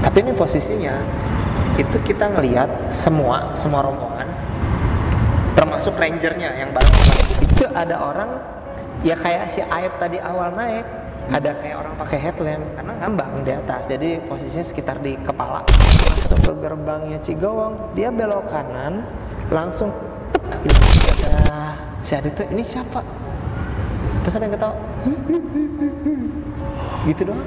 Tapi ini posisinya itu kita ngelihat semua rombongan, termasuk rangernya yang bareng itu ada orang ya kayak si Aib tadi awal naik, ada kayak orang pakai headlamp karena ngambang di atas, jadi posisinya sekitar di kepala. Masuk ke gerbangnya Cigowong, dia belok kanan langsung si Adit tuh, ini siapa? Terus ada yang ketawa gitu doang.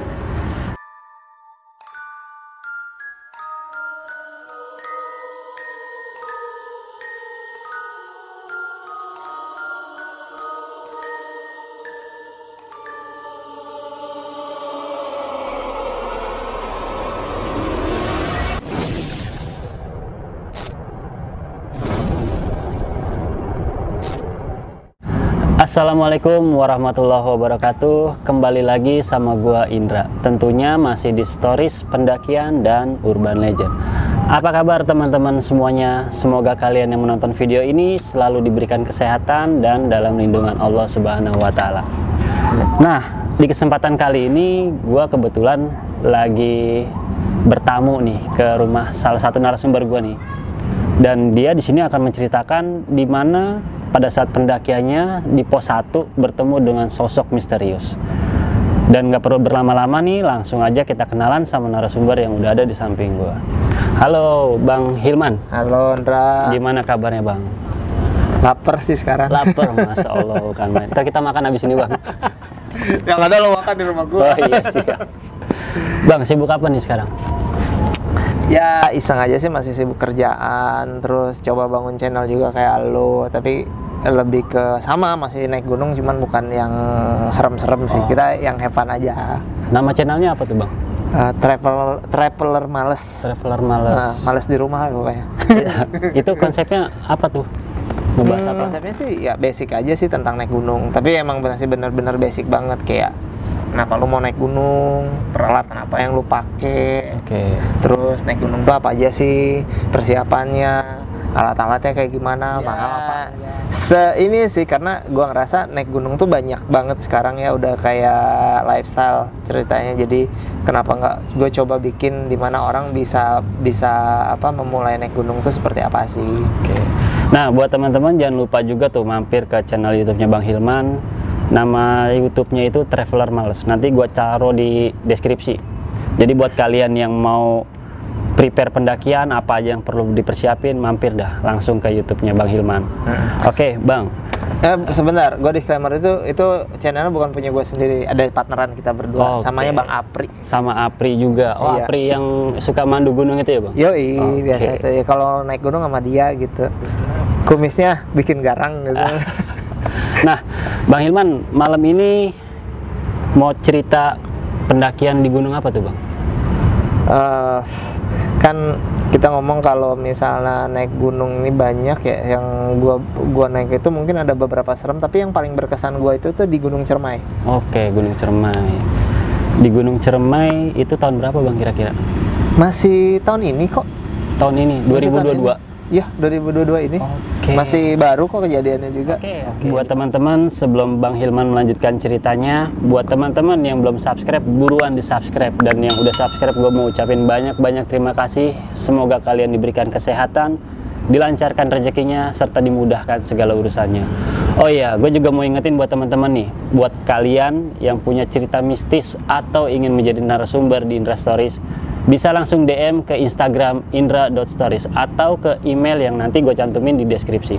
Assalamualaikum warahmatullahi wabarakatuh. Kembali lagi sama gua Indra. Tentunya masih di stories pendakian dan urban legend. Apa kabar teman-teman semuanya? Semoga kalian yang menonton video ini selalu diberikan kesehatan dan dalam lindungan Allah Subhanahu wa taala. Nah, di kesempatan kali ini gua kebetulan lagi bertamu nih ke rumah salah satu narasumber gua nih. Dan dia di sini akan menceritakan di mana pada saat pendakiannya di pos 1 bertemu dengan sosok misterius. Dan gak perlu berlama-lama nih, langsung aja kita kenalan sama narasumber yang udah ada di samping gua. Halo Bang Hilman. Halo Indra. Gimana kabarnya Bang? Lapar sih sekarang. Lapar, Masya Allah kan. Ntar kita makan abis ini Bang. Yang ada lo makan di rumah gua. Oh iya siap. Bang, sibuk apa nih sekarang? Ya iseng aja sih, masih sibuk kerjaan, terus coba bangun channel juga kayak lo, tapi lebih ke sama, masih naik gunung cuman bukan yang serem-serem sih, kita yang have fun aja. Nama channelnya apa tuh Bang? Traveler Males. Traveler Males. Nah, males di rumah lah pokoknya. Itu konsepnya apa tuh? Ngebahas apa? Konsepnya sih ya basic aja sih tentang naik gunung, tapi emang masih bener-bener basic banget, kayak kenapa lu mau naik gunung, peralatan apa yang lu pakai, terus naik gunung tuh apa aja sih persiapannya, alat-alatnya kayak gimana, mahal apa. Ini sih karena gua ngerasa naik gunung tuh banyak banget sekarang ya, udah kayak lifestyle ceritanya. Jadi kenapa nggak gue coba bikin dimana orang bisa memulai naik gunung tuh seperti apa sih. Nah buat teman-teman jangan lupa juga tuh mampir ke channel YouTube-nya Bang Hilman. Nama YouTube-nya itu Traveler Males. Nanti gua taruh di deskripsi. Jadi buat kalian yang mau prepare pendakian, apa aja yang perlu dipersiapin, mampir dah langsung ke YouTube-nya Bang Hilman. Oke, Bang. Sebentar, gue disclaimer itu channelnya bukan punya gue sendiri, ada partneran kita berdua, samanya Bang Apri. Sama Apri juga. Oh, iya. Apri yang suka mandu gunung itu ya, Bang? Yoi, biasa itu ya. Kalau naik gunung sama dia gitu. Kumisnya bikin garang gitu. Nah, Bang Hilman, malam ini mau cerita pendakian di gunung apa tuh, Bang? Kan kita ngomong kalau misalnya naik gunung ini banyak ya, yang gua naik itu mungkin ada beberapa serem, tapi yang paling berkesan gua itu tuh di Gunung Cermai. Oke, Gunung Cermai. Di Gunung Cermai itu tahun berapa, Bang, kira-kira? Masih tahun ini kok. Tahun ini, 2022? Iya, 2022 ini. Masih baru kok kejadiannya juga. Buat teman-teman, sebelum Bang Hilman melanjutkan ceritanya, buat teman-teman yang belum subscribe, buruan di subscribe. Dan yang udah subscribe, gue mau ucapin banyak-banyak terima kasih. Semoga kalian diberikan kesehatan, dilancarkan rezekinya, serta dimudahkan segala urusannya. Oh iya, gue juga mau ingetin buat teman-teman nih, buat kalian yang punya cerita mistis atau ingin menjadi narasumber di Indra Stories, bisa langsung DM ke Instagram indra.stories atau ke email yang nanti gue cantumin di deskripsi.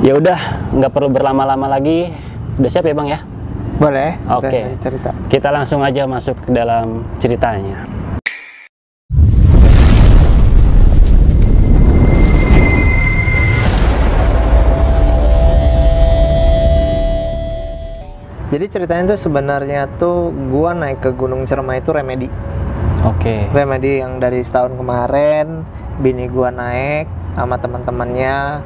Ya udah, nggak perlu berlama-lama lagi. Udah siap ya Bang ya? Boleh. Oke. Cerita. Kita langsung aja masuk ke dalam ceritanya. Jadi ceritanya tuh sebenarnya tuh gua naik ke Gunung Cermai itu remedi. Remedi yang dari setahun kemarin, bini gua naik sama teman-temannya.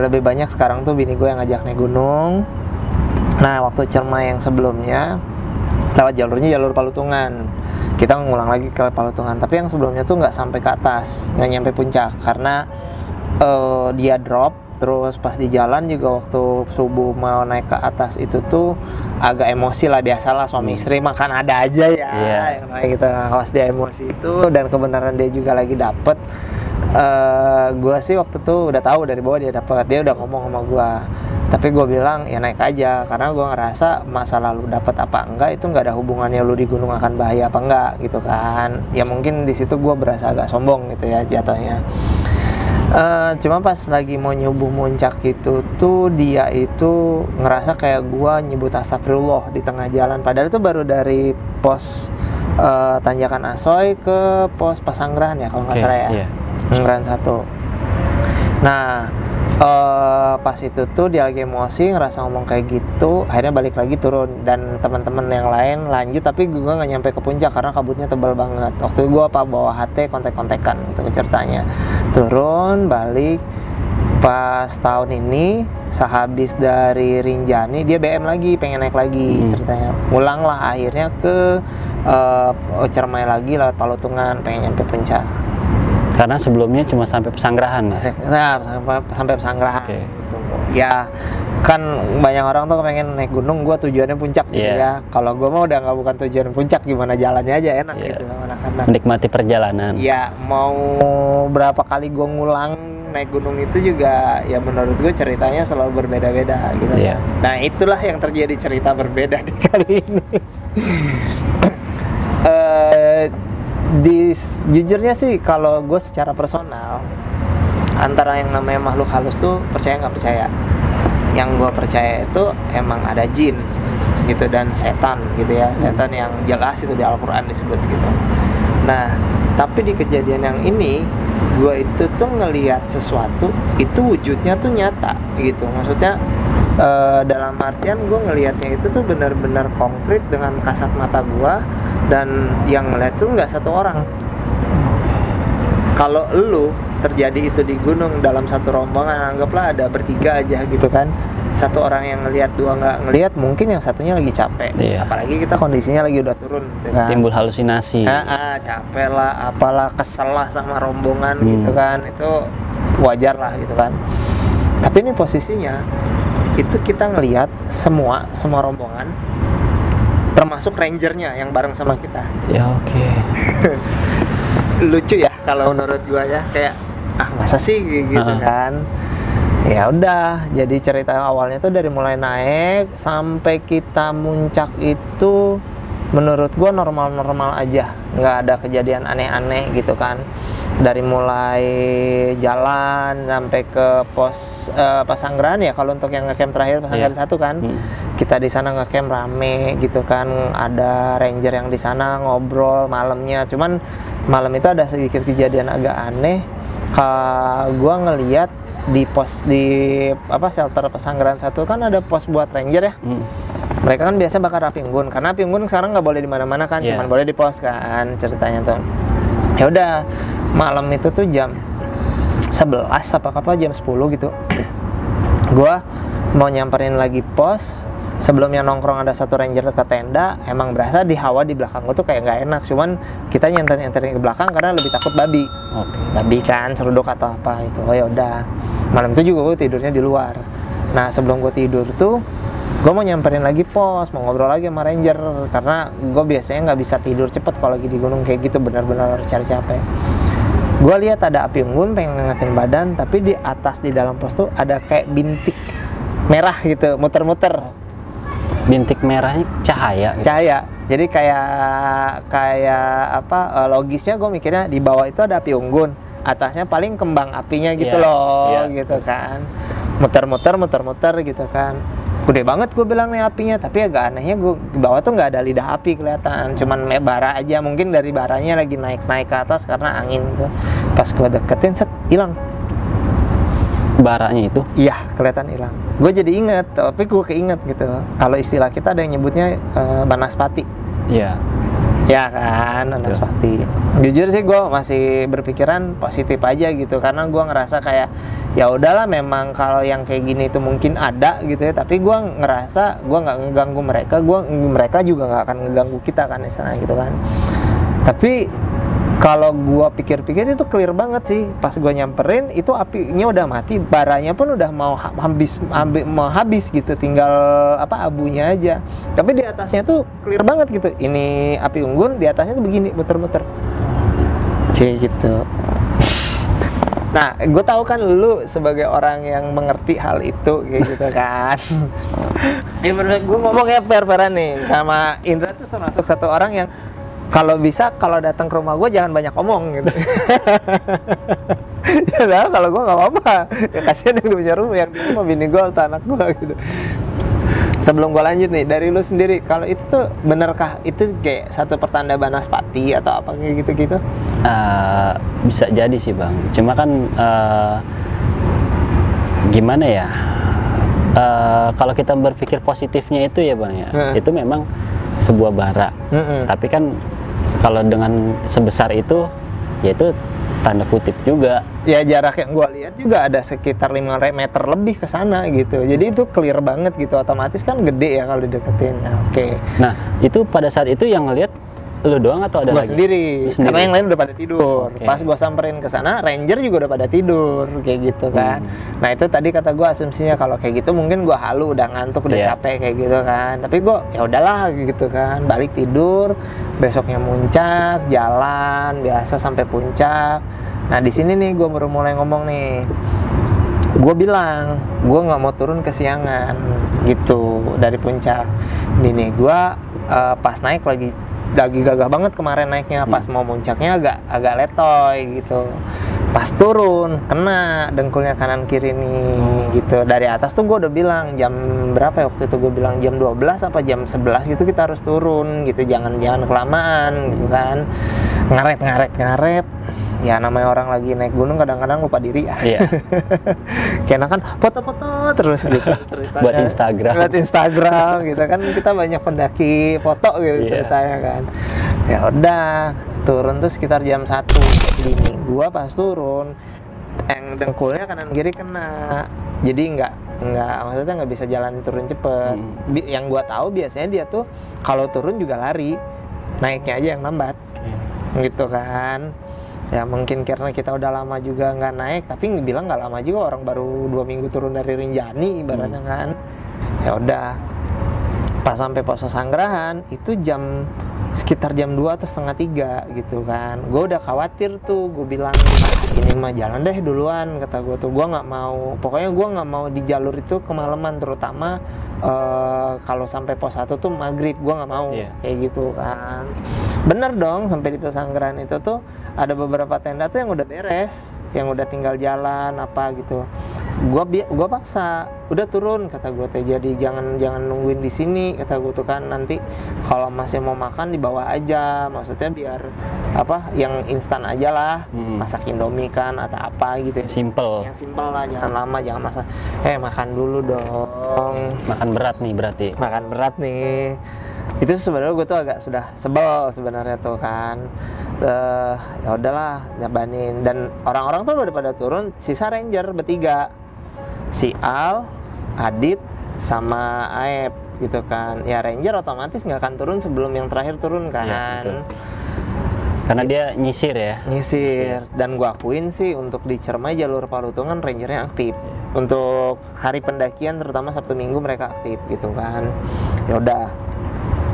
Lebih banyak sekarang tuh bini gua yang ngajak naik gunung. Nah, waktu Cermai yang sebelumnya lewat jalurnya jalur Palutungan. Kita ngulang lagi ke Palutungan, tapi yang sebelumnya tuh nggak sampai ke atas, nggak nyampe puncak karena dia drop. Terus pas di jalan juga waktu subuh mau naik ke atas itu tuh agak emosi lah, biasalah suami istri makan ada aja ya yang kayak gitu. Awas dia emosi itu, dan kebenaran dia juga lagi dapet. Gue sih waktu itu udah tahu dari bawah dia dapet, dia udah ngomong sama gue, tapi gue bilang ya naik aja, karena gue ngerasa masa lalu dapat apa enggak itu nggak ada hubungannya lu di gunung akan bahaya apa enggak gitu kan. Ya mungkin di situ gue berasa agak sombong gitu ya jatuhnya. Cuma pas lagi mau nyobu muncak itu tuh dia itu ngerasa kayak gue nyebut astagfirullah di tengah jalan, padahal itu baru dari pos Tanjakan Asoy ke pos Pasanggerahan ya kalau nggak salah ya. Pasanggerahan 1. Nah pas itu tuh dia lagi emosi ngerasa ngomong kayak gitu, akhirnya balik lagi turun, dan teman-teman yang lain lanjut, tapi gue nggak nyampe ke puncak karena kabutnya tebal banget. Waktu itu gue bawa HT kontek-kontekan gitu ceritanya, turun balik. Pas tahun ini sehabis dari Rinjani dia BM lagi, pengen naik lagi ceritanya, ulang lah akhirnya ke Cermai lagi lewat Palutungan, pengen nyampe puncak. Karena sebelumnya cuma sampai Pesanggerahan ya? Nah, sampai Pesanggerahan gitu. Ya kan banyak orang tuh pengen naik gunung, gue tujuannya puncak gitu ya. Kalau gue mah udah nggak, bukan tujuan puncak, gimana jalannya aja enak gitu anak-anak. Menikmati perjalanan. Ya mau berapa kali gue ngulang naik gunung itu juga ya menurut gue ceritanya selalu berbeda-beda gitu. Nah itulah yang terjadi, cerita berbeda di kali ini. Jujurnya sih kalau gue secara personal, antara yang namanya makhluk halus tuh percaya nggak percaya. Yang gue percaya itu emang ada jin gitu dan setan gitu ya, setan yang jelas itu di Al-Quran disebut gitu. Nah tapi di kejadian yang ini gue itu tuh ngelihat sesuatu itu wujudnya tuh nyata gitu, maksudnya dalam artian gue ngelihatnya itu tuh benar-benar konkret dengan kasat mata gue, dan yang ngeliat tuh nggak satu orang. Kalau lu terjadi itu di gunung dalam satu rombongan, anggaplah ada bertiga aja gitu kan, satu orang yang ngelihat, dua nggak ngelihat, mungkin yang satunya lagi capek. Apalagi kita kondisinya lagi udah turun gitu kan. Timbul halusinasi. Capek lah, apalah, kesel lah sama rombongan gitu kan, itu wajar lah gitu kan. Tapi ini posisinya itu kita ngelihat semua rombongan, termasuk rangernya yang bareng sama kita. Ya oke. Lucu ya kalau menurut gua ya, kayak masa sih gitu kan. Ya udah, jadi cerita awalnya tuh dari mulai naik sampai kita muncak itu menurut gua normal-normal aja, nggak ada kejadian aneh-aneh gitu kan. Dari mulai jalan sampai ke pos Pasanggerahan ya, kalau untuk yang ngecamp terakhir Pasanggerahan 1 kan, kita di sana ngecamp rame gitu kan, ada ranger yang di sana ngobrol malamnya. Cuman malam itu ada sedikit kejadian agak aneh. Gua ngeliat di pos di shelter Pasanggerahan 1 kan ada pos buat ranger ya. Mereka kan biasa bakar api unggun, karena api unggun sekarang nggak boleh di mana-mana kan, cuman boleh di pos kan ceritanya tuh. Ya udah, malam itu tuh jam 11 apa jam 10 gitu. Gua mau nyamperin lagi pos, sebelumnya nongkrong ada satu ranger dekat tenda. Emang berasa di hawa di belakang gua tuh kayak nggak enak, cuman kita nyenterin ke belakang karena lebih takut babi. Babi kan seruduk atau apa itu. Oh ya udah, malam itu juga gua tidurnya di luar. Nah sebelum gua tidur tuh gue mau nyamperin lagi pos, mau ngobrol lagi sama ranger, karena gue biasanya nggak bisa tidur cepet kalau lagi di gunung kayak gitu, benar-benar cari capek. Gue lihat ada api unggun, pengen ngangetin badan, tapi di atas di dalam pos tuh ada kayak bintik merah gitu, muter-muter. Bintik merahnya cahaya gitu. Cahaya, jadi kayak apa, logisnya gue mikirnya di bawah itu ada api unggun, atasnya paling kembang apinya gitu gitu kan, muter-muter gitu kan. Gede banget gue bilang nih apinya, tapi agak anehnya gue di bawah tuh nggak ada lidah api kelihatan, cuman bara aja, mungkin dari baranya lagi naik ke atas karena angin gitu. Pas gue deketin, set, hilang. Baranya itu? Iya, kelihatan hilang. Gue jadi inget, tapi gue keinget gitu. Kalau istilah kita ada yang nyebutnya banaspati. Iya. Ya kan, banaspati. Jujur sih gue masih berpikiran positif aja gitu, karena gue ngerasa kayak ya udahlah, memang kalau yang kayak gini itu mungkin ada gitu ya, tapi gue ngerasa gue nggak ngeganggu mereka, mereka juga nggak akan ngeganggu kita kan, istilahnya gitu kan. Tapi Kalau gua pikir-pikir itu clear banget sih. Pas gua nyamperin itu apinya udah mati, baranya pun udah mau habis gitu, tinggal abunya aja. Tapi di atasnya tuh clear banget gitu. Ini api unggun, di atasnya tuh begini muter-muter. Kayak gitu. Nah, gue tahu kan lu sebagai orang yang mengerti hal itu kayak gitu kan. Ya bener, gue ngomongnya fair-fairan nih sama Indra tuh termasuk satu orang yang kalau bisa kalau datang ke rumah gue jangan banyak omong gitu. Ya kalau gue nggak apa-apa, ya kasihan yang punya rumah, yang di rumah bini gue atau anak gue gitu. Sebelum gue lanjut nih, dari lu sendiri, kalau itu tuh benerkah itu kayak satu pertanda banaspati atau apa kayak gitu-gitu? Bisa jadi sih bang, cuma kan gimana ya, kalau kita berpikir positifnya itu ya bang ya, itu memang sebuah bara. Tapi kan kalau dengan sebesar itu, ya itu tanda kutip juga. Ya jarak yang gue lihat juga ada sekitar 5 meter lebih ke sana gitu. Jadi itu clear banget gitu. Otomatis kan gede ya kalau dideketin. Nah, oke. Nah, itu pada saat itu yang ngelihat lu doang atau ada gua lagi? Sendiri. Karena yang lain udah pada tidur. Okay. Pas gua samperin ke sana, ranger juga udah pada tidur kayak gitu kan. Nah, itu tadi kata gua asumsinya kalau kayak gitu mungkin gua halu, udah ngantuk, udah capek kayak gitu kan. Tapi gua ya udahlah gitu kan. Balik tidur, besoknya muncak, jalan biasa sampai puncak. Nah, di sini nih gua baru mulai ngomong nih. Gue bilang, gue nggak mau turun kesiangan gitu dari puncak. Bini gue pas naik lagi gagah banget kemarin naiknya, pas mau muncaknya agak letoy gitu. Pas turun kena dengkulnya kanan kiri nih gitu. Dari atas tuh gue udah bilang jam berapa ya waktu itu, gue bilang jam 12 apa jam 11 gitu kita harus turun gitu, jangan kelamaan gitu kan. Ngaret. Ya namanya orang lagi naik gunung kadang-kadang lupa diri ya. Iya. Karena kan foto-foto terus gitu ceritanya. Buat Instagram gitu kan, kita banyak pendaki foto gitu ceritanya kan. Ya udah turun tuh sekitar jam 1. Bini gua pas turun yang dengkulnya kanan kiri kena. Jadi maksudnya nggak bisa jalan turun cepet. Yang gua tahu biasanya dia tuh kalau turun juga lari, naiknya aja yang lambat. Gitu kan. Ya mungkin karena kita udah lama juga nggak naik, tapi bilang nggak lama juga, orang baru 2 minggu turun dari Rinjani ibaratnya kan. Ya udah pas sampai Pos Pesanggerahan itu sekitar jam 2 atau setengah 3 gitu kan. Gue udah khawatir tuh, gue bilang ini mah jalan deh duluan kata gue tuh. Gue nggak mau, pokoknya gue nggak mau di jalur itu kemalaman, terutama kalau sampai pos 1 tuh maghrib, gue nggak mau kayak gitu kan. Bener dong, sampai di Pesanggerahan itu tuh ada beberapa tenda tuh yang udah beres, yang udah tinggal jalan apa gitu. Gua paksa, udah turun kata gue tuh, jadi jangan nungguin di sini kata gue tuh kan, nanti kalau masih mau makan di bawah aja, maksudnya biar yang instan aja lah, masak Indomie kan atau apa gitu. Simple lah, jangan lama, jangan masak. Makan dulu dong. Makan berat nih berarti. Makan berat nih. Itu sebenarnya gue tuh agak sudah sebel sebenarnya tuh kan. Ya udahlah nyabanin, dan orang-orang tuh udah pada turun, sisa ranger bertiga, si Al, Adit sama Aep gitu kan. Ya ranger otomatis nggak akan turun sebelum yang terakhir turun kan. Ya, karena dia nyisir ya. Nyisir. Dan gua akuin sih untuk di Cermai jalur Palutungan rangernya aktif. Untuk hari pendakian terutama Sabtu Minggu mereka aktif gitu kan. Ya udah.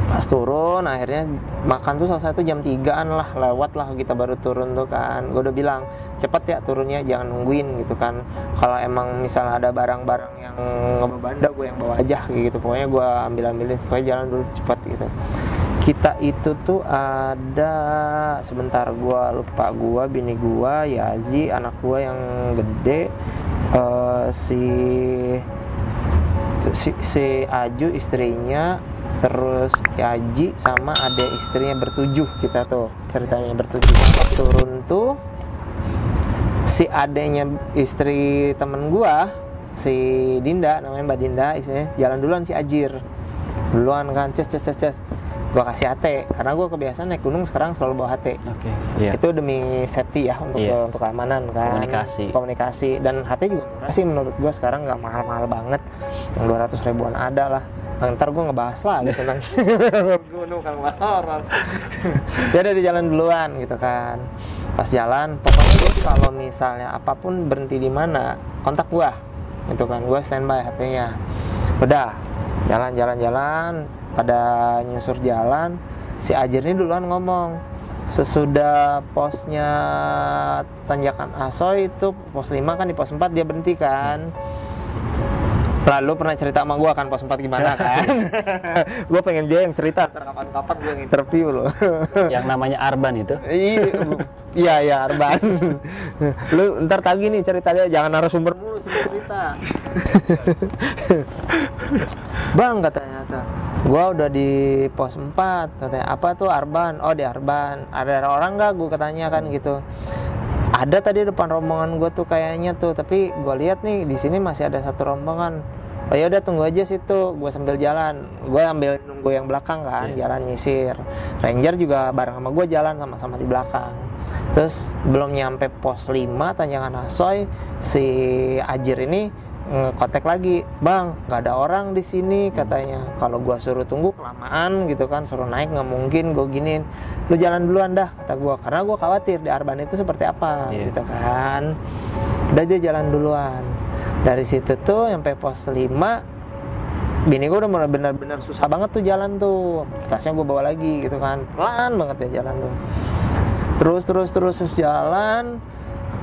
Pas turun akhirnya makan tuh salah satu jam 3-an lah, lewat lah kita baru turun tuh kan. Gue udah bilang cepet ya turunnya, jangan nungguin gitu kan. Kalau emang misalnya ada barang-barang yang ngebebanda gue yang bawa aja gitu, pokoknya gue ambilin, pokoknya jalan dulu cepet gitu. Kita itu tuh ada, sebentar gue lupa, gue, bini gue, Yazi, anak gue yang gede, si Aju istrinya, terus Yaji sama adek istrinya, bertujuh kita tuh ceritanya bertujuh. Turun tuh si adeknya istri temen gua, si Dinda, namanya Mbak Dinda istrinya, jalan duluan si Ajir duluan kan, ces gua kasih HT karena gua kebiasaan naik gunung sekarang selalu bawa HT. Itu demi safety ya, untuk keamanan kan, komunikasi. Dan HT juga murah sih menurut gua sekarang, nggak mahal-mahal banget, yang 200 ribuan ada lah ntar gue ngebahas lah gitu kan. Gunung kan ngebahas horor. Dia udah di jalan duluan gitu kan. Pas jalan, pokoknya gue kalau misalnya apapun berhenti di mana, kontak gue gitu kan, gue standby hatinya. Udah jalan, pada nyusur jalan, si Ajir ini duluan ngomong. Sesudah posnya tanjakan Asoy itu pos 5 kan, di pos 4 dia berhenti kan. Lalu pernah cerita sama gue kan pos 4 gimana kan. Gue pengen dia yang cerita, ntar kapan-kapan gue yang interview loh. Yang namanya Arban itu? Iya Arban. Lu ntar tagih nih ceritanya, jangan narasumber mulu sini cerita. Bang katanya, gua udah di pos 4 katanya. Apa tuh Arban? Oh di Arban. Ada orang nggak? Gue katanya kan gitu. Ada tadi depan rombongan gue tuh kayaknya tuh, tapi gue lihat nih di sini masih ada satu rombongan. Oh ya udah tunggu aja situ, gue sambil jalan. Gue ambil nunggu yang belakang kan, jalan nyisir. Ranger juga bareng sama gue jalan sama-sama di belakang. Terus belum nyampe pos 5 Tanjakan Asoy, si Ajir ini ngekontak lagi, bang nggak ada orang di sini katanya. Kalau gua suruh tunggu kelamaan gitu kan, suruh naik nggak mungkin, gue giniin, lu jalan duluan dah kata gua, karena gua khawatir di Arban itu seperti apa gitu kan. Udah dia jalan duluan. Dari situ tuh sampai pos 5, bini gua udah mulai benar-benar susah banget tuh jalan tuh, tasnya gua bawa lagi gitu kan, pelan banget ya jalan tuh. Terus jalan.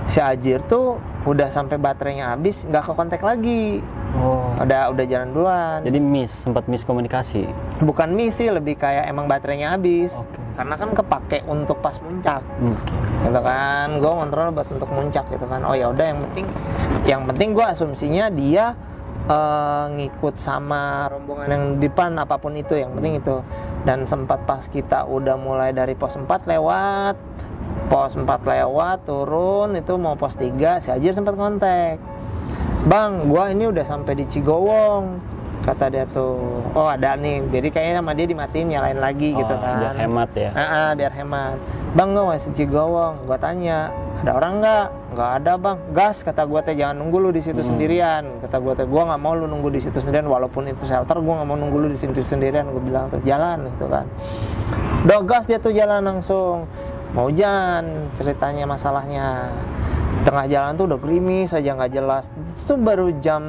Si Ajir tuh udah sampai baterainya habis, nggak ke kontak lagi. Udah jalan duluan. Jadi sempat miss komunikasi. Bukan miss sih, lebih kayak emang baterainya habis. Karena kan kepake untuk pas muncak. Gitu kan, gue kontrol buat untuk muncak gitu kan. Oh ya udah, yang penting gue asumsinya dia ngikut sama rombongan yang di depan, apapun itu, yang penting itu. Dan sempat pas kita udah mulai dari pos 4 lewat, turun itu mau pos 3, si Ajir sempat kontak, bang gua ini udah sampai di Cigowong kata dia tuh. Oh ada nih, jadi kayaknya sama dia dimatiin nyalain lagi gitu kan, biar hemat ya. Biar hemat. Bang gua masih Cigowong. Gua tanya ada orang nggak ada bang. Gas kata gua teh, jangan nunggu lu di situ sendirian kata gua teh. Gua nggak mau lu nunggu di situ sendirian, walaupun itu shelter, gua nggak mau nunggu lu di situ sendirian. Gua bilang tuh jalan gitu kan. Udah gas dia tuh jalan langsung. Mau hujan ceritanya, masalahnya tengah jalan tuh udah gerimis aja nggak jelas. Itu baru jam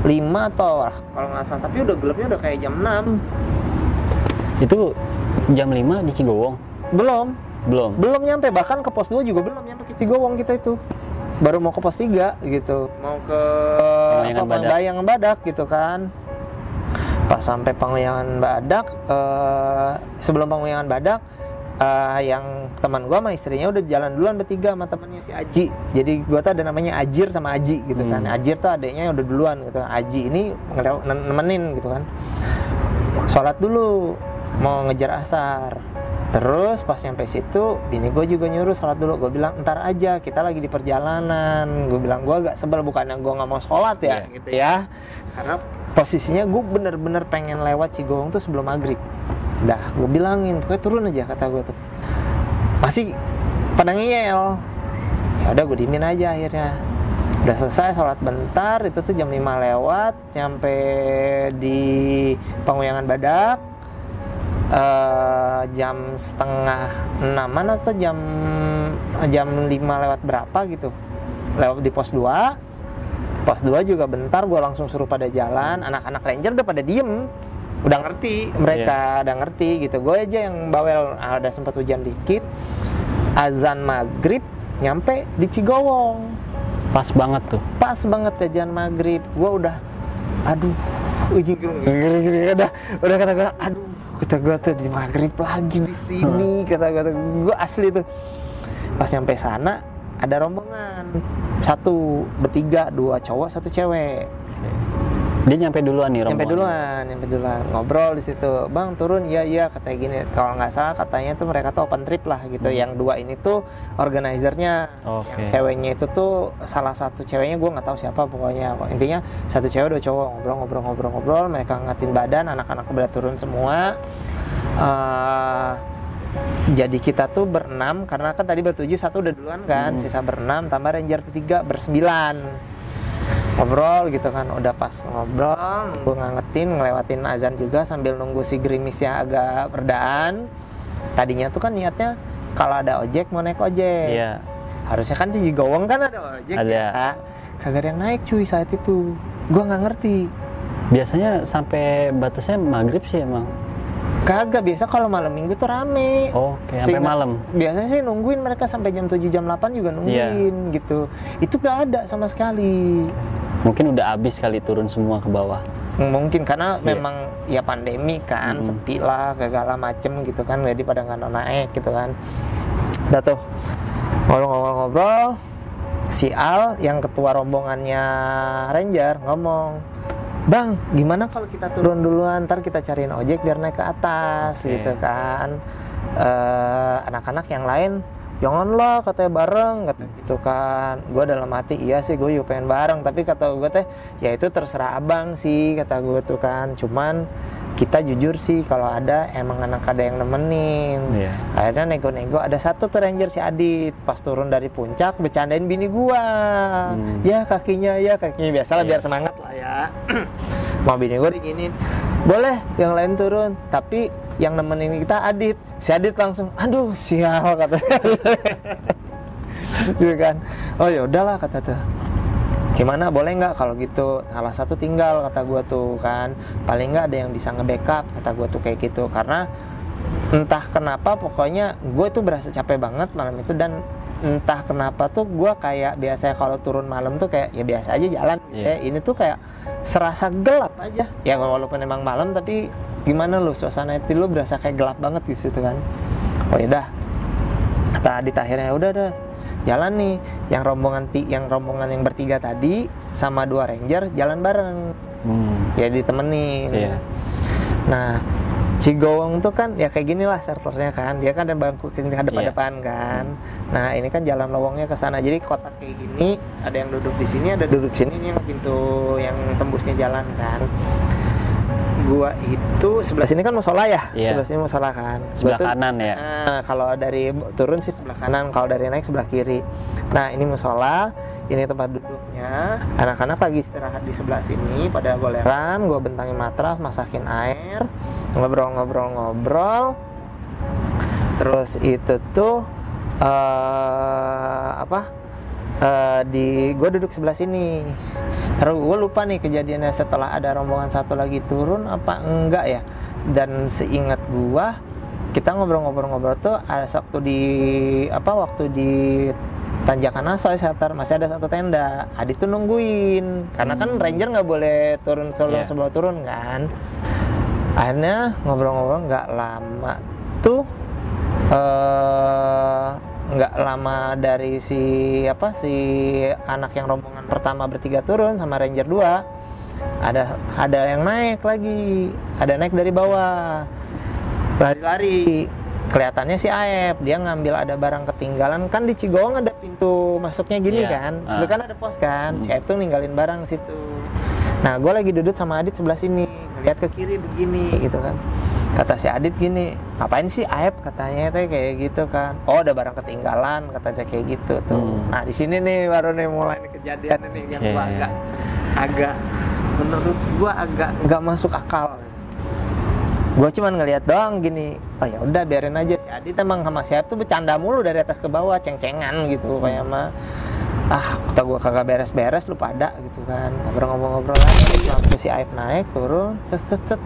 5 atau kalau nggak salah, tapi udah gelapnya udah kayak jam 6. Itu jam 5 di Cigowong? Belum nyampe, bahkan ke pos 2 juga belum nyampe ke Cigowong kita itu. Baru mau ke pos 3 gitu, mau ke Pangyangan Badak gitu kan. Pas sampai Pangyangan Badak, sebelum Pangyangan Badak, yang teman gue sama istrinya udah jalan duluan bertiga sama temannya si Aji. Jadi gue tuh ada namanya Ajir sama Aji gitu kan. Ajir tuh adeknya udah duluan gitu. Aji ini nemenin gitu kan. Sholat dulu, mau ngejar asar. Terus pas nyampe situ, bini gue juga nyuruh sholat dulu. Gue bilang ntar aja, kita lagi di perjalanan. Gue bilang gue agak sebel, bukannya gue nggak mau sholat ya gitu ya. Karena posisinya gue bener-bener pengen lewat Cigowong tuh sebelum maghrib. Dah, gue bilangin, pokoknya turun aja kata gue tuh. Masih pada ngeyel. Ya udah gue diemin aja akhirnya. Udah selesai sholat bentar, itu tuh jam 5 lewat, nyampe di Pangyangan Badak. Jam setengah 6-an atau jam 5 lewat berapa gitu. Lewat di pos 2. Pos 2 juga bentar, gue langsung suruh pada jalan. Anak-anak ranger udah pada diem. Udah ngerti mereka, udah ngerti gitu. Gue aja yang bawel, ada sempat hujan dikit. Azan maghrib nyampe di Cigowong. Pas banget tuh. Pas banget azan maghrib. Gue udah, aduh, udah kata gue, aduh, kata gue tuh di maghrib lagi di sini. Kata gue asli tuh. Pas nyampe sana ada rombongan, 1 bertiga, 2 cowok 1 cewek. Dia nyampe duluan nih rombongan? Nyampe duluan, ngobrol di situ. Bang turun, iya katanya gini. Kalau nggak salah katanya tuh mereka tuh open trip lah gitu. Yang 2 ini tuh organizernya. Yang ceweknya itu tuh salah satu ceweknya, gue nggak tahu siapa pokoknya. Intinya 1 cewek 2 cowok ngobrol. Mereka ngatin badan, anak-anak udah turun semua. Jadi kita tuh ber-6, karena kan tadi ber-7, 1 udah duluan kan. Sisa ber-6, tambah ranger ketiga ber-9. ngobrol gitu kan, udah pas ngobrol nunggu ngangetin, ngelewatin azan juga sambil nunggu si gerimisnya agak redaan. Tadinya tuh kan niatnya kalau ada ojek mau naik ojek. Iya. Harusnya kan di Gowong kan ada ojek. Ada. Ya. Kagak ada yang naik cuy saat itu. Gua nggak ngerti. Biasanya sampai batasnya maghrib sih emang. Kagak, biasa kalau malam minggu tuh rame. Oke, sampai malam. Biasanya sih nungguin mereka sampai jam 7 jam 8 juga nungguin gitu. Itu gak ada sama sekali. Mungkin udah habis kali turun semua ke bawah. Mungkin karena memang ya pandemi kan, sepi lah segala macem gitu kan, jadi pada nggak naik gitu kan. Udah tuh ngobrol-ngobrol, si Al yang ketua rombongannya Ranger ngomong, "Bang, gimana kalau kita turun duluan, ntar kita cariin ojek biar naik ke atas." Gitu kan. Anak-anak yang lain, "Janganlah," katanya, "bareng," kata gitu kan. Gue dalam hati, iya sih gue juga pengen bareng, tapi kata gue teh, ya itu terserah abang sih, kata gue tuh kan. Cuman kita jujur sih kalau ada emang anak ada yang nemenin. Akhirnya nego-nego, ada satu tuh Ranger si Adit pas turun dari puncak bercandain bini gua. Ya kakinya biasalah biar semangat lah ya. Mau bini gua diginin, "Boleh yang lain turun, tapi yang nemenin kita Adit." Si Adit langsung, "Aduh sial," katanya. Gitu kan. "Oh ya udahlah," kata tuh. "Gimana, boleh nggak kalau gitu salah satu tinggal," kata gue tuh kan, "paling nggak ada yang bisa nge-backup," kata gue tuh kayak gitu. Karena entah kenapa pokoknya gue tuh berasa capek banget malam itu, dan entah kenapa tuh gue kayak biasanya kalau turun malam tuh kayak ya biasa aja jalan. Ini tuh kayak serasa gelap aja ya, walaupun emang malam tapi gimana lu, suasana hati lu berasa kayak gelap banget di situ kan. Oh ya dah, kata Adit akhirnya, udah jalan nih, yang rombongan yang bertiga tadi sama 2 Ranger jalan bareng. Ya ditemenin. Nah, Cigowong tuh kan ya kayak gini lah servernya kan, dia kan ada bangku ke depan kan. Nah ini kan jalan lowongnya ke sana, jadi kotak kayak gini, ada yang duduk di sini, ada duduk sini, ini yang pintu yang tembusnya jalan kan. Gua itu sebelah sini kan musola ya, sebelah sini musola kan. Sebelah kanan ya. Nah, kalau dari turun sih sebelah kanan, kalau dari naik sebelah kiri. Nah ini musola, ini tempat duduknya. Anak-anak lagi istirahat di sebelah sini, pada goleran. Gua bentangin matras, masakin air, ngobrol-ngobrol. Terus itu tuh gue duduk sebelah sini. Terus gue lupa nih kejadiannya setelah ada rombongan satu lagi turun apa enggak ya. Dan seingat gue, kita ngobrol-ngobrol tuh ada waktu di Tanjakan Asoy masih ada satu tenda. Adit tuh nungguin karena kan Ranger nggak boleh turun sebelum turun kan. Akhirnya ngobrol-ngobrol nggak lama tuh, nggak lama dari si anak yang rombongan pertama bertiga turun sama Ranger 2, ada yang naik lagi, ada naik dari bawah, lari-lari. Kelihatannya si Aep, dia ngambil ada barang ketinggalan kan, di Cigowong ada pintu masuknya gini kan, situ kan ada pos kan. Si Aep tuh ninggalin barang situ. Nah gue lagi duduk sama Adit sebelah sini, ngeliat ke kiri begini gitu kan. Kata si Adit gini, "Ngapain sih Aep?" katanya teh kayak gitu kan. "Oh ada barang ketinggalan," katanya kayak gitu tuh. Nah di sini nih baru nih mulai kejadian ini yang gua agak menurut gua agak nggak masuk akal. Gua cuman ngeliat doang gini, oh ya udah biarin aja. Si Adit emang sama si Aep tuh bercanda mulu dari atas ke bawah, ceng-cengan gitu kayak mah. Kata gua kagak beres-beres lu pada gitu kan. Ngobrol-ngobrol lagi, waktu si Aep naik turun, cet.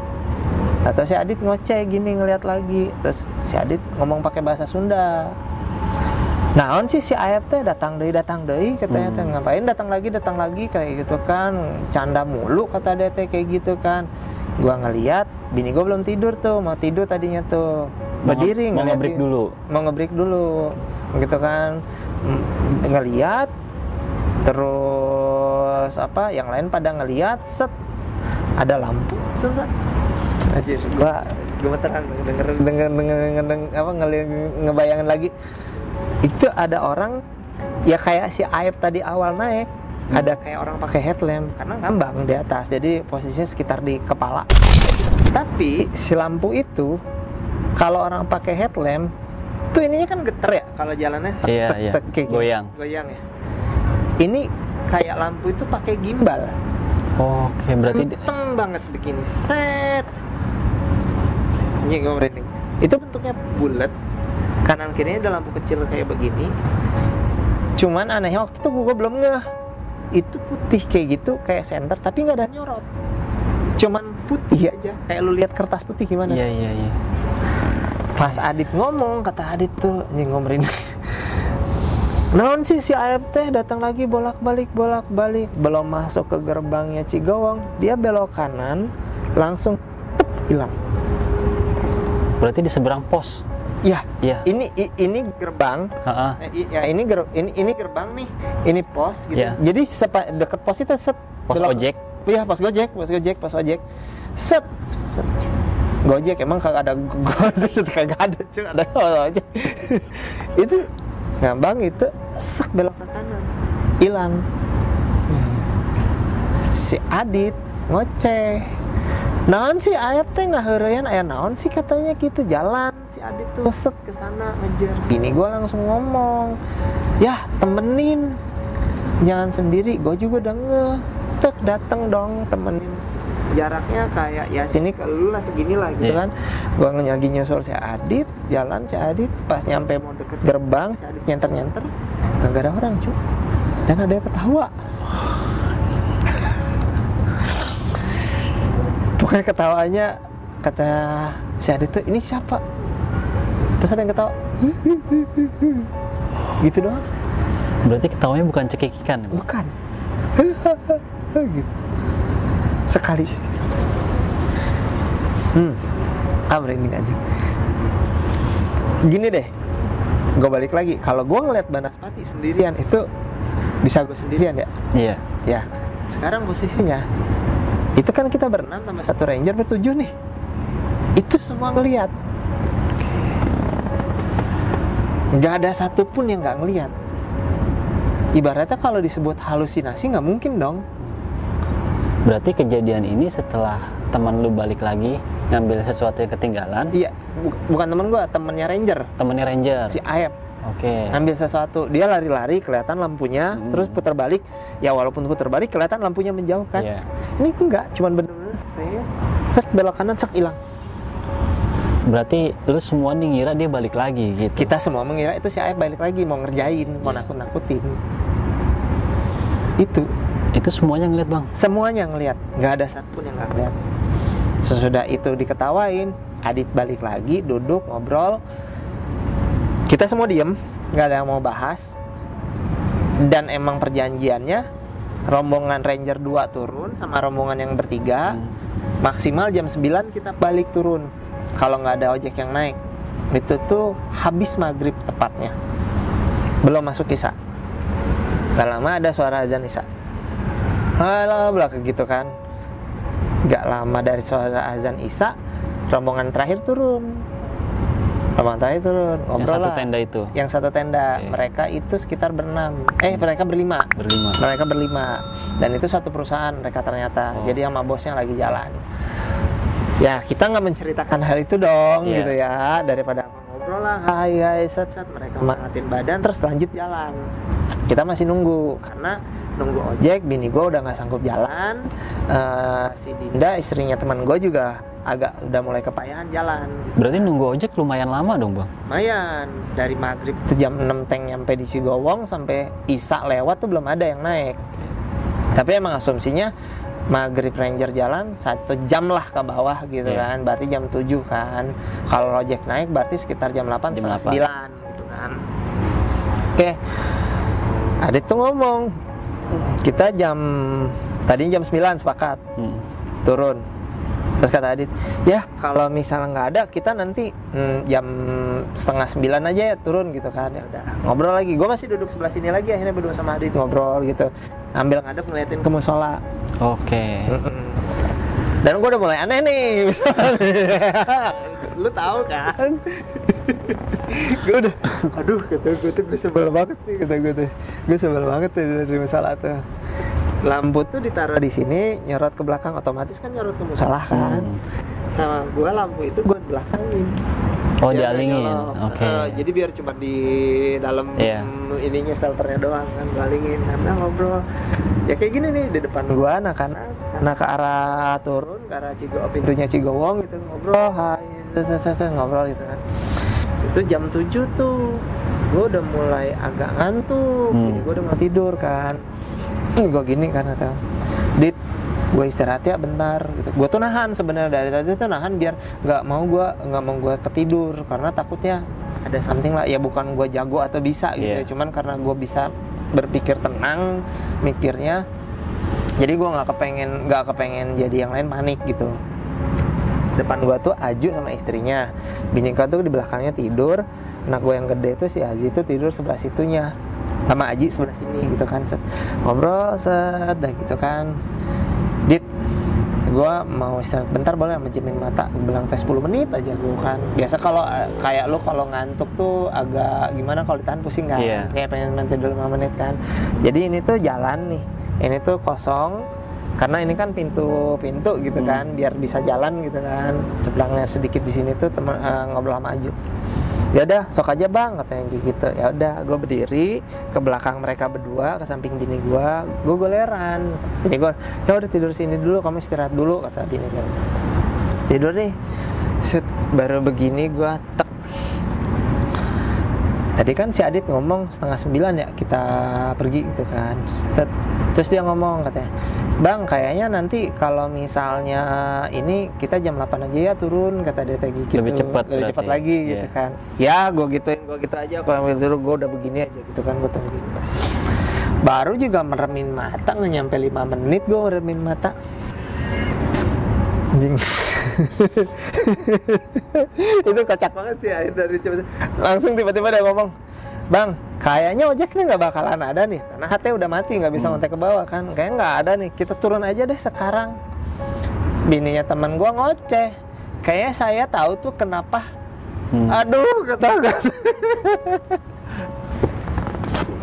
Atau si Adit ngoceh gini ngeliat lagi, terus si Adit ngomong pakai bahasa Sunda. Naon sih si Aep teh datang deui katanya teh, ngapain datang lagi kayak gitu kan, canda mulu kata dia teh kayak gitu kan. Gua ngeliat bini gua belum tidur tuh, mau tidur tadinya tuh, berdiri mau ngebreak dulu gitu kan, ngeliat terus yang lain pada ngeliat, set ada lampu tuh kan. Anjir, gua gemeteran denger ngebayangin lagi. Itu ada orang ya kayak si Aep tadi awal naik, ada kayak orang pakai headlamp karena ngambang di atas, jadi posisinya sekitar di kepala. Tapi si lampu itu kalau orang pakai headlamp tuh ininya kan geter ya kalau jalannya, kayak goyang ya. Ini kayak lampu itu pakai gimbal. Oke, berarti Kenceng banget begini, set. Ini gue merinding. Itu bentuknya bulat, kanan kirinya ada lampu kecil kayak begini. Cuman anehnya waktu itu gue belum ngeh itu putih kayak gitu, kayak senter, tapi nggak ada nyorot. Cuman putih aja, kayak lu lihat kertas putih gimana? Iya. Pas Adit ngomong, kata Adit tuh, anjing gue merinding. Naon sih si Aep teh datang lagi bolak-balik. Belum masuk ke gerbangnya Cigowong, dia belok kanan, langsung hilang. Berarti di seberang pos. Ya, Iya. ini gerbang. Ya ini gerbang nih, ini pos gitu. Iya. Jadi deket pos itu set. Pos ojek. Iya, pos ojek. Set. Gojek emang kagak ada kagak ada cuy, ada ojek. Itu ngambang itu sek belok ke kanan, hilang. Si Adit ngoceh. Naon sih Ayap teh ngaheureun aya naon sih katanya gitu jalan. Si Adit tuh set ke sana ngejar. Bini gua langsung ngomong, "Yah, temenin. Jangan sendiri." Gua juga udah tek dateng dong temenin. Jaraknya kayak ya sini ke lu lah segini lah gitu kan. Gua lagi nyusul si Adit, jalan si Adit, pas nyampe mau deket gerbang si Adit nyenter nggak ada orang cuy, dan ada yang ketawa. Pokoknya ketawanya kata si Adit tuh, "Ini siapa?" Terus ada yang ketawa gitu doang. Berarti ketawanya bukan cekikikan ya? Bukan. Gitu sekali. Merinding aja. Gini deh, gue balik lagi. Kalau gue ngeliat Banaspati sendirian itu bisa gue sendirian ya. Iya. Ya. Sekarang posisinya itu kan kita berenam sama satu ranger bertujuh nih. Itu semua ngeliat. Gak ada satupun yang gak ngeliat. Ibaratnya kalau disebut halusinasi nggak mungkin dong. Berarti kejadian ini setelah teman lu balik lagi ngambil sesuatu yang ketinggalan? Iya, bukan temen gua, temennya ranger. Temennya ranger. Si Aep. Oke. Ngambil sesuatu, dia lari-lari kelihatan lampunya, terus putar balik. Ya walaupun putar balik kelihatan lampunya menjauh kan. Iya. Ini enggak, cuman bener-bener sek belok kanan sek hilang. Berarti lu semua nih ngira dia balik lagi gitu. Kita semua mengira itu si Aep balik lagi mau ngerjain, mau nakut-nakutin. Itu semuanya ngeliat bang? Semuanya ngeliat, nggak ada satupun yang nggak ngeliat. Sesudah itu diketawain, Adit balik lagi, duduk, ngobrol. Kita semua diem, nggak ada yang mau bahas. Dan emang perjanjiannya, rombongan Ranger 2 turun sama rombongan yang bertiga, maksimal jam 9 kita balik turun. Kalau nggak ada ojek yang naik. Itu tuh habis maghrib tepatnya. Belum masuk Isya. Gak lama ada suara azan Isya. Halo, belakang gitu kan. Gak lama dari suara azan Isya, rombongan terakhir turun. Ngobrol yang satu lah. Tenda itu? Yang satu tenda. Okay. Mereka itu sekitar mereka berlima. Mereka berlima. Dan itu satu perusahaan mereka ternyata. Jadi sama bosnya lagi jalan. Ya kita nggak menceritakan hal itu dong gitu ya. Daripada ngobrol lah, hai set mereka mangatin badan terus lanjut jalan. Kita masih nunggu karena nunggu ojek. Bini gue udah nggak sanggup jalan. Si Dinda istrinya teman gue juga udah mulai kepayahan jalan gitu. Berarti nunggu ojek lumayan lama dong bang? Lumayan, dari maghrib itu jam 6 tank nyampe di Cigowong sampai Isya lewat tuh belum ada yang naik. Tapi emang asumsinya maghrib ranger jalan 1 jam lah ke bawah gitu kan. Berarti jam 7 kan. Kalau ojek naik berarti sekitar jam 8, setengah 9 gitu kan. Oke. Adit tuh ngomong, kita tadi jam 9 sepakat turun. Terus kata Adit, ya kalau misalnya nggak ada kita nanti jam setengah 9 aja ya turun gitu kan. Ya udah ngobrol lagi. Gue masih duduk sebelah sini lagi akhirnya berdua sama Adit ngobrol gitu. Ambil ngadep ngeliatin ke musola. Oke. Dan gue udah mulai aneh nih misalnya. Lu tahu kan? Gue udah, aduh kata gue tuh gue sebel banget nih kata gue tuh. Gue sebel banget tuh dari musola tuh. Lampu tuh ditaruh di sini, nyorot ke belakang, otomatis kan nyorot ke musola kan. Sama gua lampu itu gua belakangin. Oh, Biar nggak dialingin. nyolok. Oke. Jadi biar cuma di dalam Iya. ininya shelternya doang kan gue alingin. Karena ngobrol ya kayak gini nih di depan gua anak-anak sana ke arah turun ke arah pintunya Cigowong gitu ngobrol, hai ngobrol gitu kan. Itu jam 7 tuh gue udah mulai agak ngantuk, ini gue udah mau tidur kan. Gue gini kan kata Dit, gue istirahat ya bentar gitu. Gue tuh nahan sebenarnya dari tadi tuh nahan biar nggak mau gue ketidur karena takutnya ada something lah, ya bukan gue jago atau bisa gitu ya, cuman karena gue bisa berpikir tenang mikirnya, jadi gue nggak kepengen jadi yang lain panik gitu. Depan gue tuh Aju sama istrinya, bini gue tuh di belakangnya tidur, anak gue yang gede tuh si Azi tuh tidur sebelah situnya sama Aji sebelah sini gitu kan. Ngobrol dah gitu kan, Dit, gue mau istirahat bentar boleh, menjemin mata. Gue bilang tes 10 menit aja gue kan. Biasa kalau kayak lu kalau ngantuk tuh agak gimana kalau ditahan pusing kan. Kayak pengen tidur 5 menit kan. Jadi ini tuh jalan nih. Ini tuh kosong karena ini kan pintu gitu kan, biar bisa jalan gitu kan. Ceplangnya sedikit di sini tuh ngobrol sama Aju. Ya udah, sok aja bang katanya gitu. Ya udah, gue berdiri ke belakang mereka berdua, ke samping bini gue goleran. Bini gue, ya udah tidur sini dulu, kamu istirahat dulu kata bini gue. Tidur nih. Set, baru begini gue tek. Tadi kan si Adit ngomong 8:30 ya kita pergi gitu kan. Set, terus dia ngomong katanya, Bang, kayaknya nanti kalau misalnya ini kita jam 8 aja ya turun, kata dia kayak gitu. Lebih cepat lagi gitu kan. Ya, gue gitu aja, kalau ambil dulu gue udah begini aja gitu kan, gue tungguin. Baru juga meremin mata, nggak nyampe 5 menit gue meremin mata. Anjing. Itu kocak banget sih akhir dari cepet. Langsung tiba-tiba dia ngomong, Bang, kayaknya ojeknya nggak bakalan ada nih, karena HT udah mati, nggak bisa ngontek ke bawah kan. Kayaknya nggak ada nih, kita turun aja deh sekarang. Bininya teman gua ngoceh, kayaknya saya tahu tuh kenapa. Aduh, kata.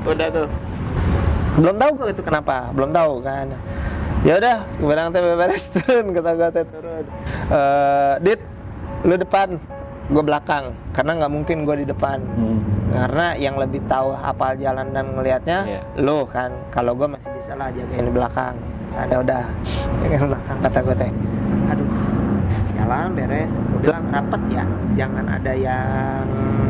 Udah tuh. Belum tahu gua itu kenapa, belum tahu kan. Ya udah, gue bilang teh beres turun, kata gue teh turun. Dit, lu depan, gue belakang, karena nggak mungkin gue di depan. Karena yang lebih tahu hafal jalan dan ngelihatnya lo kan. Kalau gue masih bisa lah jagain di belakang. Ada udah jagain belakang, kata gue teh. Aduh, jalan beres. Gue bilang rapat ya, jangan ada yang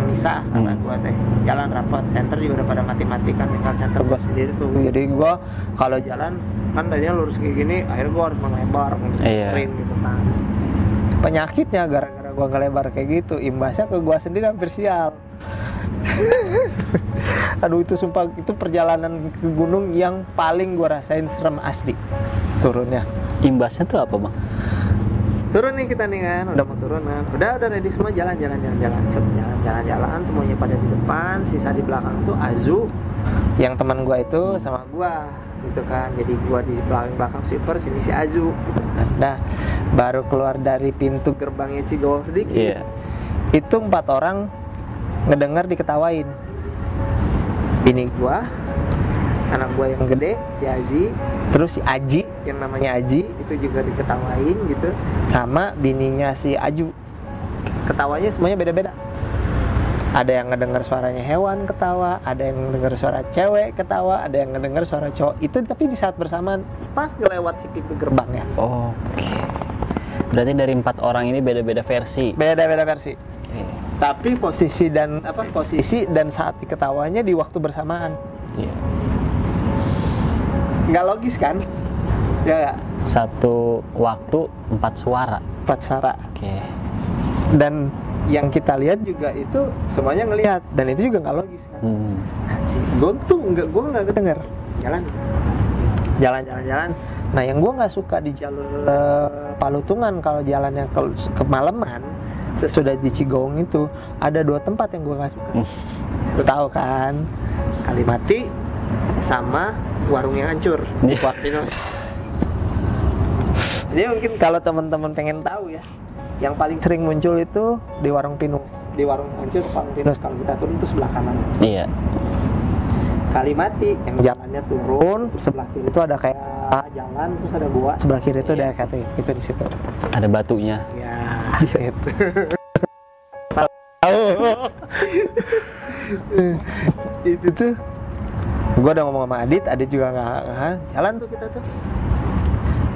misah, kata gue teh. Jalan rapat, center juga udah pada mati-mati kan, tinggal center gue sendiri tuh. Jadi gue kalau jalan kan tadinya lurus kayak gini, akhirnya gue harus melebar untuk sprint gitu kan. Penyakitnya gara-gara gue ngelebar kayak gitu, imbasnya ke gue sendiri hampir sial. Aduh, itu sumpah, itu perjalanan ke gunung yang paling gue rasain serem asli turunnya. Imbasnya tuh apa, Bang? Turun nih kita nih kan, udah mau turun kan, udah ready semua, jalan, semuanya pada di depan, sisa di belakang tuh Azu, yang teman gue itu sama gue gitu kan. Jadi gue di belakang sweeper, sini si Azu gitu kan. Nah, baru keluar dari pintu gerbangnya Cigowong sedikit, itu 4 orang ngedengar diketawain. Bini gue, anak gue yang gede, si Aji, terus si Aji yang namanya Aji itu juga diketawain gitu, sama bininya si Aju. Ketawanya semuanya beda-beda. Ada yang ngedengar suaranya hewan ketawa, ada yang ngedengar suara cewek ketawa, ada yang ngedengar suara cowok. Itu tapi di saat bersamaan pas ngelewat si pintu gerbangnya. Oke. Berarti dari 4 orang ini beda-beda versi. Beda-beda versi. Tapi posisi dan saat diketawanya di waktu bersamaan. Nggak logis kan? Ya gak? Satu waktu 4 suara. 4 suara. Oke. Dan yang kita lihat juga itu semuanya ngelihat, dan itu juga nggak logis kan. Gue nggak kedenger jalan. Nah, yang gue nggak suka di jalur Palutungan kalau jalannya ke Maleman sesudah di Cigowong itu ada 2 tempat yang gue nggak suka. Lu tahu kan, Kalimati sama warung yang hancur, Pinus. Jadi mungkin kalau teman-teman pengen tahu ya, yang paling sering muncul itu di warung Pinus, di warung hancur warung Pinus. Kalau kita turun itu sebelah kanan. Iya. Kalimati yang jalannya turun, sebelah kiri itu ada kayak jalan, terus ada gua, sebelah kiri itu ada kayak itu di situ. Ada batunya. Ya, gitu. Itu tuh gue udah ngomong sama Adit juga nggak jalan tuh kita tuh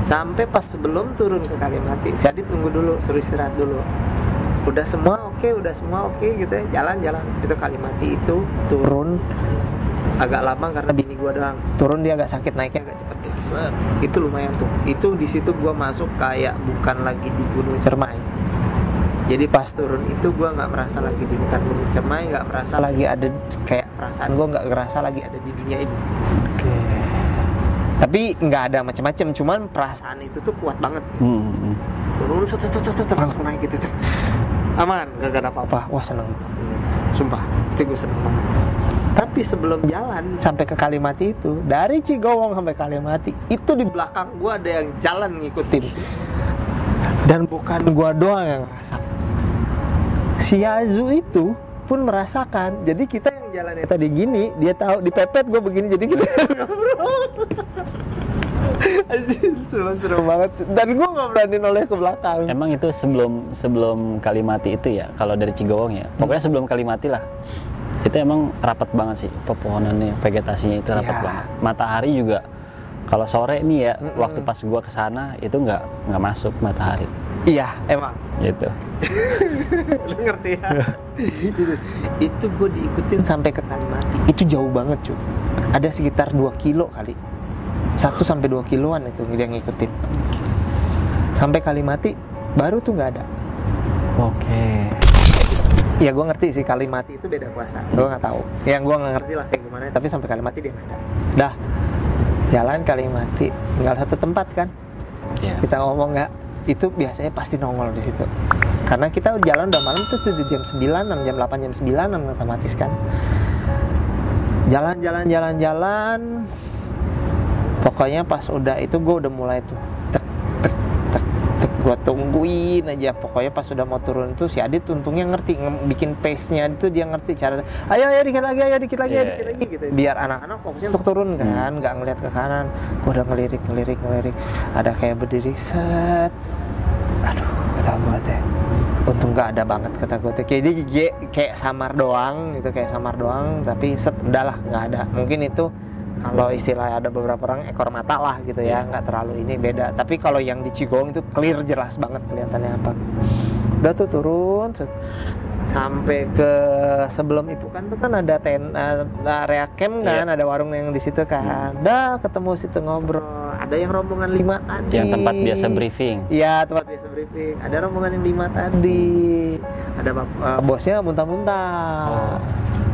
sampai pas sebelum turun ke Kalimati. Si Adit tunggu dulu, suruh istirahat dulu. Udah semua oke gitu ya, jalan itu Kalimati itu turun agak lama karena bini gua doang. Turun dia agak sakit, naiknya agak cepet ya. Set, itu lumayan tuh. Itu di situ gua masuk kayak bukan lagi di Gunung Cermai. Jadi pas turun itu gua nggak merasa lagi di hutan Gunung Cermai, nggak merasa lagi ada kayak perasaan gua nggak ngerasa lagi ada di dunia ini. Oke. Tapi nggak ada macam-macam, cuman perasaan itu tuh kuat banget. Turun langsung naik gitu. Aman, gak ada apa-apa. Wah seneng banget. Sumpah, itu gue seneng banget. Tapi sebelum jalan sampai ke Kalimati itu, dari Cigowong sampai Kalimati, itu di belakang gue ada yang jalan ngikutin. Dan bukan gue doang yang ngerasa. Si Yazu itu pun merasakan. Jadi kita yang jalannya tadi gini, dia tahu dipepet gue begini, jadi kita ngobrol. Anjir, seru banget. Dan gue gak berani noleh ke belakang. Emang itu sebelum Kalimati itu ya, kalau dari Cigowong ya, pokoknya sebelum Kalimati lah, itu emang rapat banget sih pepohonannya, vegetasinya itu rapat banget. Matahari juga kalau sore nih ya, waktu pas gua kesana itu nggak masuk matahari. Iya, emang. Gitu. Lu ngerti ya? Itu gue diikutin sampai ke Kalimati. Itu jauh banget cuy. Ada sekitar 2 kilo kali. 1-2 kiloan itu dia ngikutin. Sampai Kalimati baru tuh nggak ada. Oke. Ya gue ngerti sih Kalimati itu beda kuasa. Gue nggak tahu. Yang gue nggak ngerti lah kayak gimana. Tapi sampai Kalimati dia nggak ada. Dah. Jalan Kalimati tinggal satu tempat kan. Yeah. Kita ngomong nggak? Itu biasanya pasti nongol di situ. Karena kita jalan udah malam tuh jam 9, jam 8, jam 9 otomatis kan. Jalan. Pokoknya pas udah itu gue udah mulai tuh tek gue tungguin aja. Pokoknya pas udah mau turun itu si Adit untungnya ngerti bikin pace-nya itu, dia ngerti cara ayo dikit lagi gitu. Biar anak-anak fokusnya untuk turun kan, nggak ngeliat ke kanan. Gue udah ngelirik. Ada kayak berdiri set. Aduh, kata gue teh. Untung nggak ada banget kata gue teh. Kayak samar doang gitu, tapi set udahlah nggak ada. Mungkin itu kalau istilah ada beberapa orang ekor mata lah gitu ya, nggak terlalu ini beda. Tapi kalau yang di Cigowong itu clear, jelas banget kelihatannya apa. Udah tuh turun sampai ke sebelum Ipukan tuh kan ada area camp kan, ada warung yang di situ kan. Udah ketemu situ ngobrol. Ada yang rombongan 5 tadi. Yang tempat biasa briefing. Iya, tempat biasa briefing. Ada rombongan yang 5 tadi. Ada bosnya muntah-muntah.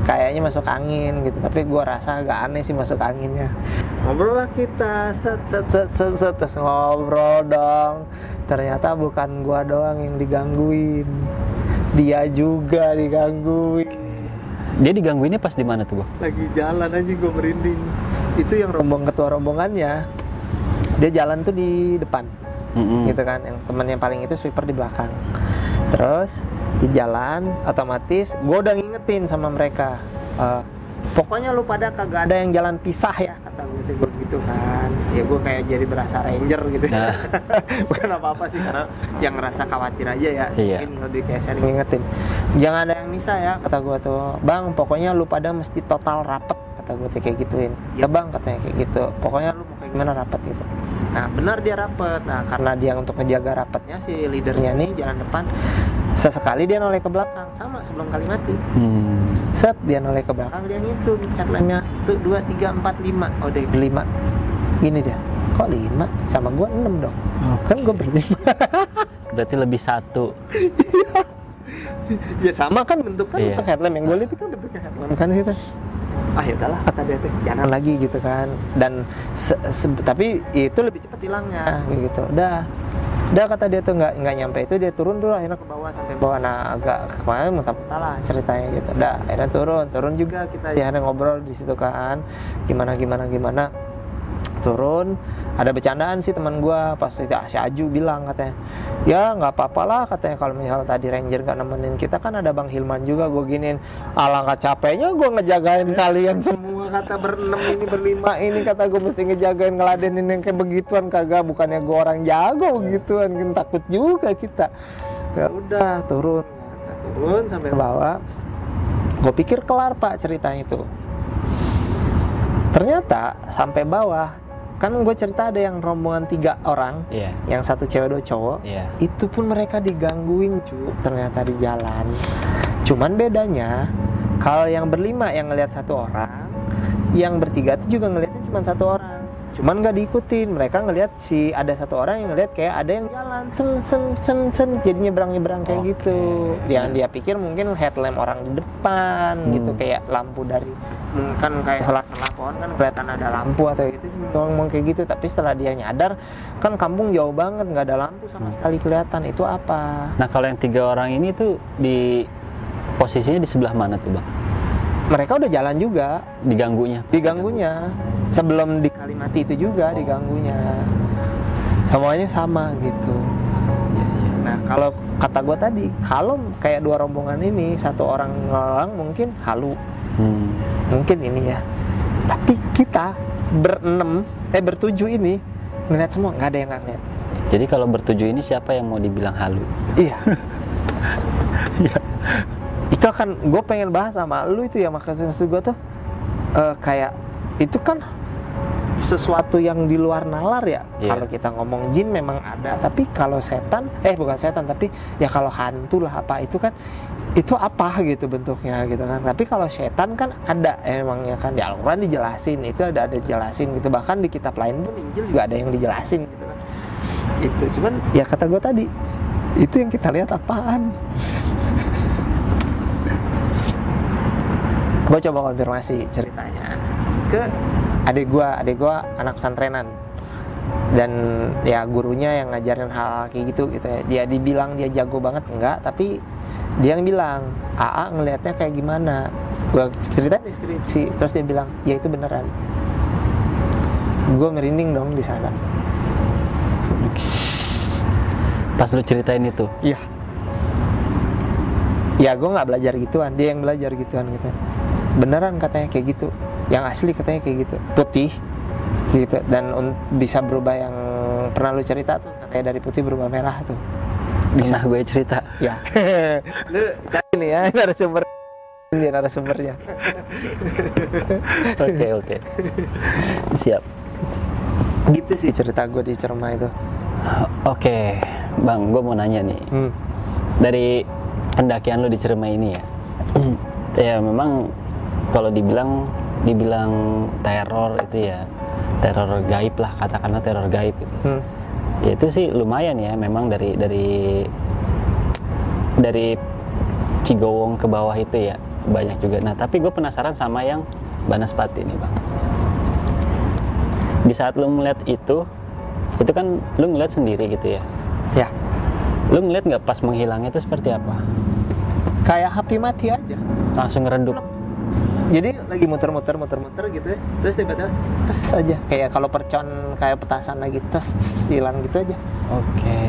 Kayaknya masuk angin gitu, tapi gue rasa agak aneh sih masuk anginnya. Ngobrol lah kita, set, terus ngobrol dong. Ternyata bukan gue doang yang digangguin, dia juga digangguin. Dia digangguinnya pas di mana tuh, Bang? Lagi jalan aja gue merinding. Itu yang ketua rombongannya, dia jalan tuh di depan, gitu kan. Yang temennya paling itu sweeper di belakang. Terus di jalan otomatis gue udah ngingetin sama mereka, pokoknya lu pada kagak ada yang jalan pisah ya, kata gue gitu kan. Ya gue kayak jadi berasa ranger gitu. Bukan apa-apa sih, karena yang ngerasa khawatir aja ya. Mungkin lebih kayak sering ngingetin, jangan ada yang misah ya, kata gue tuh. Bang, pokoknya lu pada mesti total rapet, kata gue tuh kayak gituin. Ya bang, katanya kayak gitu, pokoknya lu mau kayak gimana rapet gitu. Nah benar dia rapet. Nah karena dia untuk ngejaga rapetnya, si leadernya nih jalan depan, sesekali dia noleh ke belakang, sama sebelum Kalimati. Set, dia noleh ke belakang, dia ngitung headline-nya tuh 2, 3, 4, 5. Oh deh 5. Ini dia. Kok 5? Sama gua 6 dong. Kan gua berlima. Berarti lebih 1. Ya sama kan bentuknya, bentuk headline yang gua lihat kan bentuknya headline kan situ. Ah ya udahlah, kata dia teh, jangan lagi gitu kan. Dan tapi itu lebih cepat hilangnya gitu. Udah kata dia tuh nggak nyampe itu, dia turun tuh akhirnya ke bawah sampai bawah. Nah agak kemarin muntah-muntah lah ceritanya gitu. Udah akhirnya turun juga kita ya, ngobrol di situ kan, gimana turun. Ada bercandaan sih teman gua pas si Aju bilang, katanya ya nggak apa-apa lah, katanya kalau misal tadi ranger nggak nemenin kita kan ada Bang Hilman juga. Gue giniin, alangkah capeknya gue ngejagain kalian semua, kata berlima ini, kata gue mesti ngejagain ngeladenin yang kayak begituan. Kagak, bukannya gue orang jago begituan kan, takut juga kita. Ya udah turun. turun sampai bawah. Gue pikir kelar Pak ceritanya itu. Ternyata sampai bawah, kan gue cerita ada yang rombongan 3 orang, yang 1 cewek 2 cowok, itu pun mereka digangguin ternyata di jalan. Cuman bedanya, kalau yang berlima yang ngelihat 1 orang, yang bertiga itu juga ngelihatnya cuma 1 orang. Cuman nggak diikutin, mereka ngelihat ada 1 orang yang ngelihat kayak ada yang jalan sen, jadi nyebrang kayak gitu. Yang dia pikir mungkin headlamp orang di depan gitu, kayak lampu dari kan kayak sela-sela pohon kan kelihatan ada lampu atau gitu, ngomong kayak gitu. Tapi setelah dia nyadar, kan kampung jauh banget nggak ada lampu sama sekali kelihatan, itu apa? Nah kalau yang 3 orang ini tuh di posisinya di sebelah mana tuh Bang? Mereka udah jalan juga. Diganggunya. Sebelum di Kalimati itu juga diganggunya. Semuanya sama gitu. Nah kalau kata gue tadi, kalau kayak 2 rombongan ini, 1 orang ngelang mungkin halu. Mungkin ini ya. Tapi kita bertujuh ini ngeliat semua, nggak ada yang nggak ngeliat. Jadi kalau bertujuh ini siapa yang mau dibilang halu? Iya. Itu akan gue pengen bahas sama lu itu ya, maksud gue tuh kayak itu kan sesuatu yang di luar nalar ya. Kalau kita ngomong jin memang ada, tapi kalau setan bukan setan, tapi ya kalau hantu lah apa itu kan itu apa gitu bentuknya gitu kan. Tapi kalau setan kan ada emangnya kan, di Al-Quran dijelasin, itu ada jelasin gitu, bahkan di kitab lain pun Injil juga ada yang dijelasin gitu kan. Itu cuman ya kata gue tadi, itu yang kita lihat apaan. Gue coba konfirmasi ceritanya ke adik gue anak pesantrenan, dan ya gurunya yang ngajarin hal kayak gitu ya. Dia dibilang dia jago banget enggak, tapi dia yang bilang AA ngelihatnya kayak gimana. Gue cerita deskripsi, terus dia bilang ya itu beneran. Gue merinding dong di sana. Pas lu ceritain itu? Iya. Ya gue nggak belajar gituan, dia yang belajar gituan gitu. Beneran katanya kayak gitu, yang asli katanya kayak gitu, putih gitu, dan bisa berubah. Yang pernah lu cerita tuh katanya dari putih berubah merah tuh. Bisa gue cerita ya. Lu cari nih ya narasumbernya. Oke. Siap. Gitu sih cerita gue di Cerma itu. Oke, Bang, gue mau nanya nih. Dari pendakian lu di Cerma ini ya, ya memang kalau dibilang teror itu ya teror gaib lah, katakanlah teror gaib itu. Ya itu sih lumayan ya, memang dari Cigowong ke bawah itu ya banyak juga. Nah tapi gue penasaran sama yang Banaspati nih Bang. Di saat lu melihat itu kan lu ngeliat sendiri gitu ya? Ya. Lu ngeliat nggak pas menghilangnya itu seperti apa? Kayak api mati aja. Langsung ngeredup. Jadi lagi muter-muter gitu ya. Terus tiba-tiba tes aja. Kayak kalau percon kayak petasan lagi tes hilang gitu aja. Oke.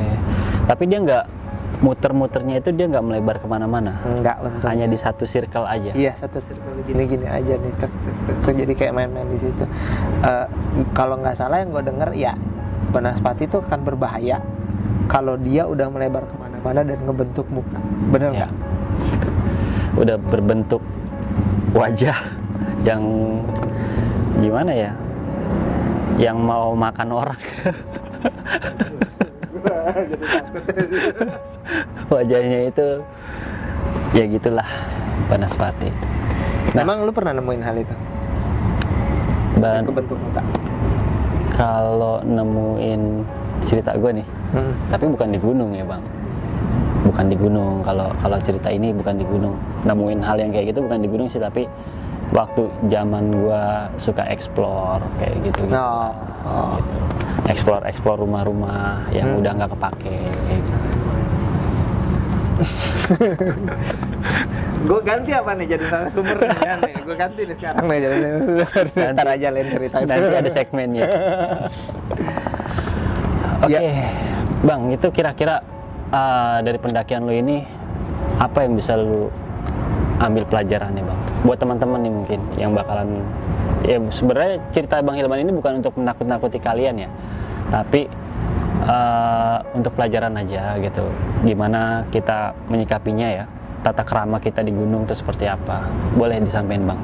Tapi dia nggak muter-muternya itu dia nggak melebar kemana-mana. Enggak, untung. Hanya di satu circle aja. Iya, satu circle gini-gini aja nih. Jadi kayak main-main di situ. Kalau nggak salah yang gue denger ya, Banaspati itu akan berbahaya kalau dia udah melebar kemana-mana dan ngebentuk muka. Bener nggak? Ya. Udah berbentuk wajah yang gimana ya, yang mau makan orang. Wajahnya itu ya gitulah, Banaspati. Nah, emang lu pernah nemuin hal itu? Kebentuk muka? Kalau nemuin cerita gue nih, tapi bukan di gunung ya Bang. Bukan di gunung, kalau cerita ini bukan di gunung. Nemuin hal yang kayak gitu bukan di gunung sih, tapi waktu zaman gua suka explore kayak gitu. Gitu. Explore rumah-rumah yang udah nggak kepake. Gue ganti apa nih jadi narasumber nih ya? Gue ganti nih sekarang nih jadi narasumber. Ntar aja lain cerita itu. Nanti ada segmennya. Oke, Bang, itu kira-kira dari pendakian lu ini apa yang bisa lu ambil pelajarannya Bang? Buat teman-teman nih mungkin yang bakalan, ya sebenarnya cerita Bang Hilman ini bukan untuk menakut-nakuti kalian ya, tapi untuk pelajaran aja gitu. Gimana kita menyikapinya ya tata krama kita di gunung itu seperti apa? Boleh disampaikan Bang?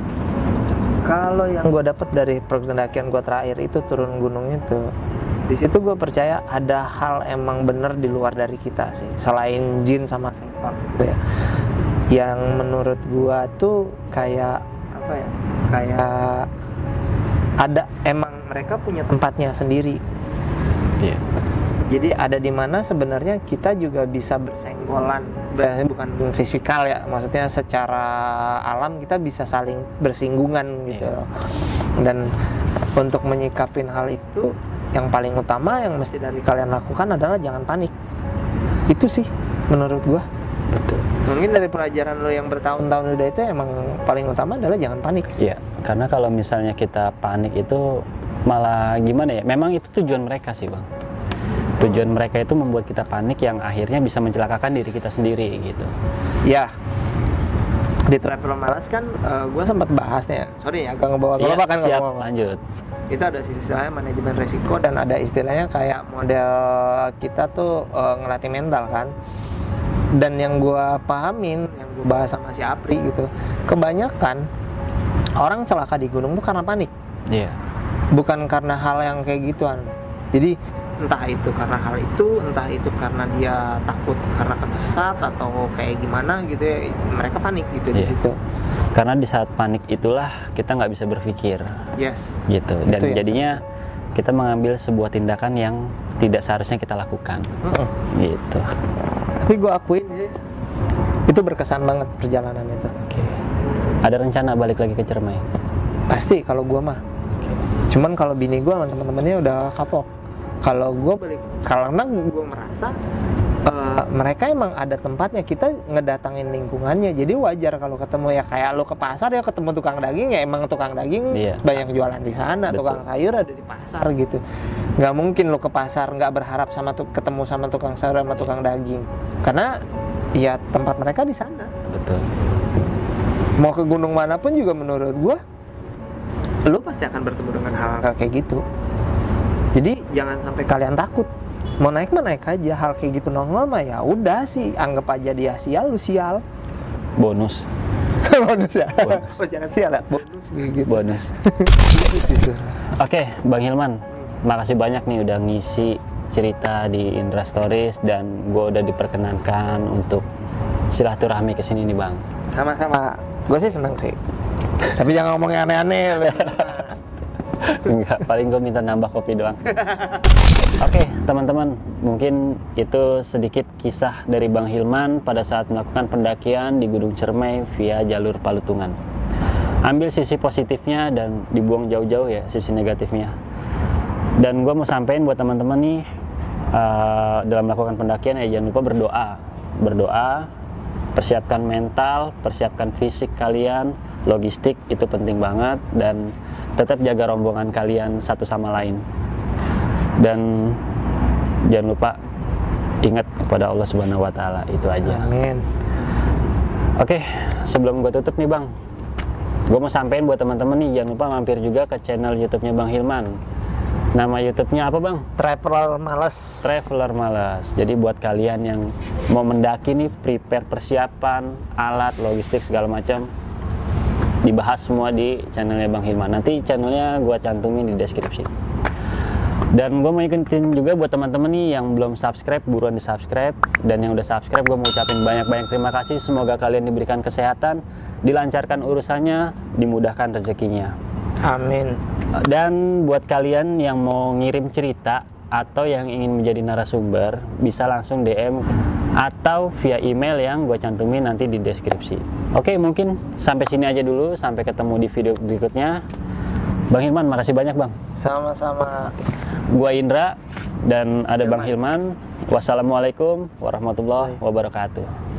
Kalau yang gue dapat dari pendakian gue terakhir itu turun gunung itu, di situ gue percaya ada hal emang bener di luar dari kita sih, selain jin sama setan gitu ya. Yang menurut gue tuh kayak apa ya? Kayak ada emang mereka punya tempatnya sendiri. Iya. Jadi ada di mana sebenarnya kita juga bisa bersenggolan, bukan fisikal ya, maksudnya secara alam kita bisa saling bersinggungan gitu. Iya. Dan untuk menyikapin hal itu, yang paling utama yang mesti dari kalian lakukan adalah jangan panik. Itu sih menurut gua. Betul. Mungkin dari pelajaran lo yang bertahun-tahun udah itu emang paling utama adalah jangan panik sih. Iya, karena kalau misalnya kita panik itu malah gimana ya? Memang itu tujuan mereka sih Bang. Tujuan mereka itu membuat kita panik yang akhirnya bisa mencelakakan diri kita sendiri gitu. Ya, di Travel Malas kan gue sempat bahas nih, sorry ya, agak ngebawa Iya, kan siap, ngomong. lanjut. Itu ada istilahnya manajemen resiko dan ada istilahnya kayak model kita tuh ngelatih mental kan. Dan yang gue pahamin, yang gue bahas sama si Apri gitu, kebanyakan orang celaka di gunung tuh karena panik. Iya. Bukan karena hal yang kayak gituan. Jadi entah itu karena hal itu, entah itu karena dia takut karena kesesat atau kayak gimana gitu ya, mereka panik gitu di Iya. situ. Karena di saat panik itulah kita nggak bisa berpikir. Yes. Gitu. Dan Itu yang jadinya kita mengambil sebuah tindakan yang tidak seharusnya kita lakukan. Gitu. Tapi gue akuin sih, itu berkesan banget perjalanan itu. Oke. Ada rencana balik lagi ke Ciremai? Pasti kalau gue mah. Cuman kalau bini gue sama teman-temannya udah kapok. Kalau gue balik, karena gue merasa mereka emang ada tempatnya, kita ngedatangin lingkungannya, jadi wajar kalau ketemu ya kayak lo ke pasar ya ketemu tukang daging ya emang tukang daging banyak jualan di sana. Betul. Tukang sayur ada di pasar gitu. Nggak mungkin lo ke pasar nggak berharap sama ketemu sama tukang sayur sama tukang daging, karena ya tempat mereka di sana. Betul. Mau ke gunung manapun juga menurut gue, lo pasti akan bertemu dengan hal-hal kayak gitu. Jadi jangan sampai kalian takut. Mau naik mah naik aja, hal kayak gitu nongol mah ya udah sih, anggap aja dia sial, lu sial. Bonus. Bonus ya. Bonus. Oh, jangan sial ya, bonus gitu. Bonus. Oke, Bang Hilman, makasih banyak nih udah ngisi cerita di Indra Stories dan gue udah diperkenankan untuk silaturahmi ke sini nih Bang. Sama-sama. Gue sih seneng sih. Tapi jangan ngomong yang aneh-aneh. Enggak, paling gue minta nambah kopi doang. Oke, teman-teman, mungkin itu sedikit kisah dari Bang Hilman pada saat melakukan pendakian di Gunung Ciremai via jalur Palutungan. Ambil sisi positifnya dan dibuang jauh-jauh ya sisi negatifnya. Dan gue mau sampein buat teman-teman nih, dalam melakukan pendakian ya jangan lupa berdoa, persiapkan mental, persiapkan fisik kalian, logistik itu penting banget, dan tetap jaga rombongan kalian satu sama lain. Dan jangan lupa ingat kepada Allah Subhanahu wa Ta'ala, itu aja. Amin. Oke, sebelum gue tutup nih Bang, gue mau sampein buat teman-teman nih, jangan lupa mampir juga ke channel YouTube-nya Bang Hilman. Nama YouTube-nya apa Bang? Traveler Males. Traveler Males. Jadi buat kalian yang mau mendaki nih, prepare persiapan, alat, logistik segala macam, dibahas semua di channelnya Bang Hilman. Nanti channelnya gue cantumin di deskripsi. Dan gue mau ingetin juga buat teman-teman nih yang belum subscribe, buruan di subscribe. Dan yang udah subscribe, gue mau ucapin banyak-banyak terima kasih. Semoga kalian diberikan kesehatan, dilancarkan urusannya, dimudahkan rezekinya. Amin. Dan buat kalian yang mau ngirim cerita atau yang ingin menjadi narasumber, bisa langsung DM atau via email yang gue cantumin nanti di deskripsi. Oke, mungkin sampai sini aja dulu, sampai ketemu di video berikutnya. Bang Hilman, makasih banyak Bang. Sama-sama. Gua Indra dan ada Bang Hilman. Wassalamualaikum warahmatullahi wabarakatuh.